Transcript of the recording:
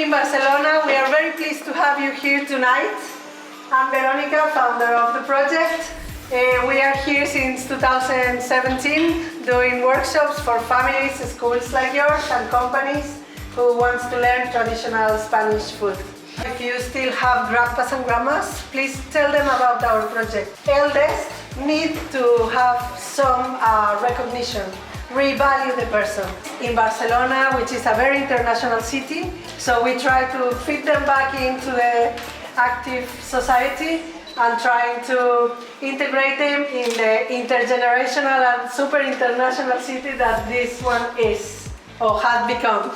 Cooking Barcelona. We are very pleased to have you here tonight. I'm Veronica, founder of the project. We are here since 2017 doing workshops for families, schools like yours and companies who want to learn traditional Spanish food. If you still have grandpas and grandmas, please tell them about our project. Eldest need to have some recognition, revalue the person. In Barcelona, which is a very international city, so we try to fit them back into the active society and trying to integrate them in the intergenerational and super international city that this one is or had become.